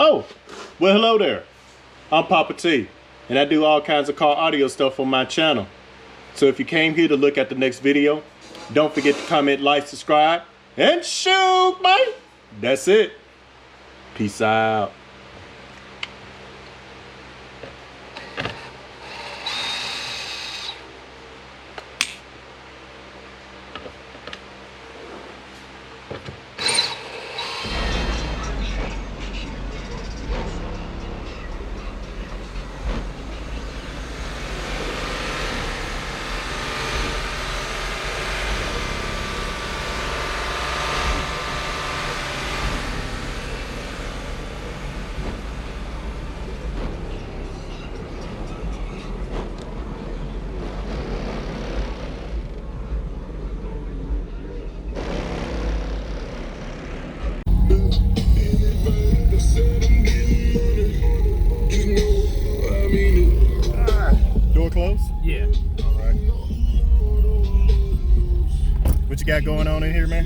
Oh, well, hello there. I'm Papa T, and I do all kinds of car audio stuff on my channel. So if you came here to look at the next video, don't forget to comment, like, subscribe, and shoot, man. That's it. Peace out. Door closed? Yeah. All right. What you got going on in here, man?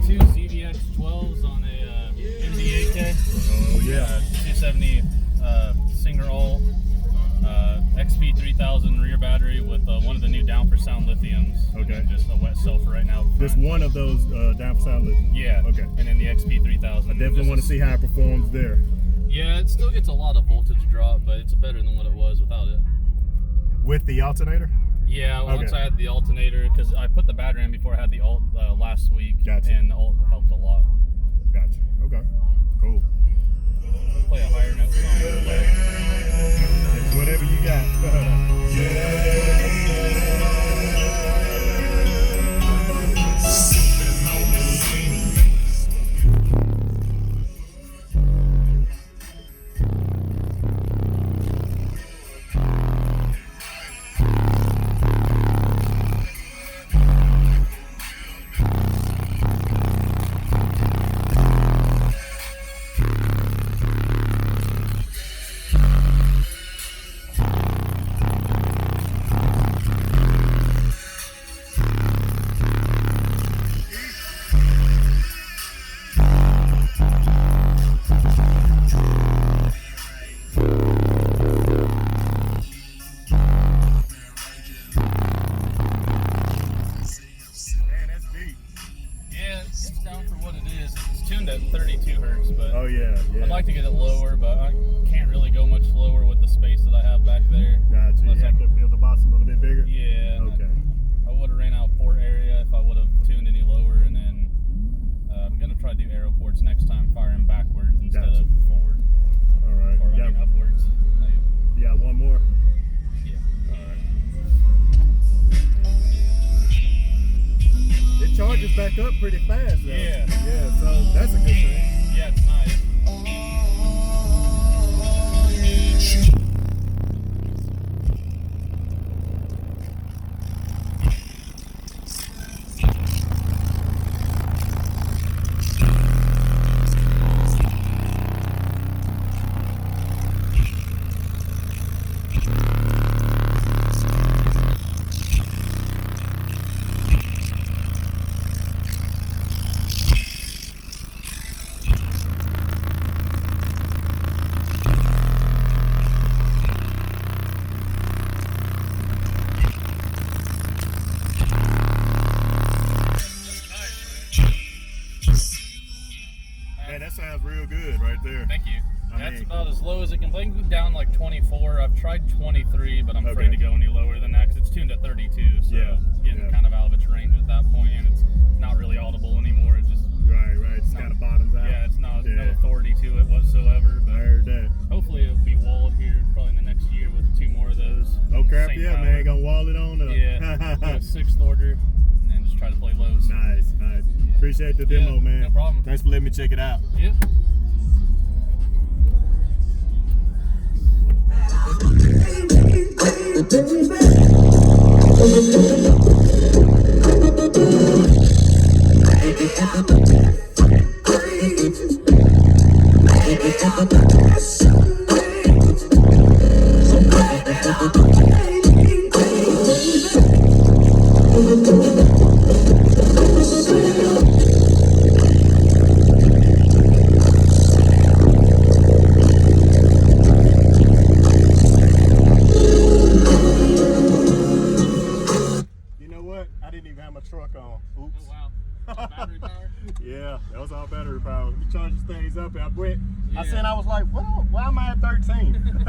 Two ZVX 12's on a MD8K. Oh yeah. 270 Singer Alt XP 3000 rear battery with one of the new down for sound lithiums. Okay. And just a wet cell for right now. Just one of those down for sound lithium. Yeah. Okay. And then the XP 3000. I definitely want to see how it performs there. Yeah, it still gets a lot of voltage drop, but it's better than what it was without it. With the alternator? Yeah, once I had the alternator, because I put the battery in before I had the alt last week. Gotcha. And the alt helped a lot. Gotcha. Okay. Cool. Play a higher note song in the way. It's whatever you got. Tuned at 32 hertz, but oh yeah. I'd like to get it lower, but I can't really go much lower with the space that I have back there. Gotcha. You have to feel the box a little bit bigger? Yeah. Okay. I would have ran out of port area if I would have tuned any lower, and then I'm going to try to do arrow ports next time, firing backwards instead of forward. All right. Or upwards. You got one more? Yeah. All right. It charges back up pretty fast, though. Yeah. Yeah, so that's a good thing. Yeah, it's nice. Man, that sounds real good right there. Thank you. That's about as low as it can play. It can go down like 24. I've tried 23, but I'm afraid to go any lower than that because it's tuned at 32. So getting kind of out of its range at that point, and it's not really audible anymore. It's just right. It's kind of bottoms out. Yeah, it's not no authority to it whatsoever. But I heard that. Hopefully it'll be walled here probably in the next year with 2 more of those. Oh crap! Yeah, power. Man, gonna wall it on up. Yeah, do a 6th order, and then just try to play lows. Nice. Yeah. Appreciate the demo, man. No problem. Thanks for letting me check it out. Yep. truck on. Oops. Oh, wow. Battery power? Yeah, that was all battery power. Let me charge these things up. I quit. Yeah. I said, I was like, well, why am I at 13?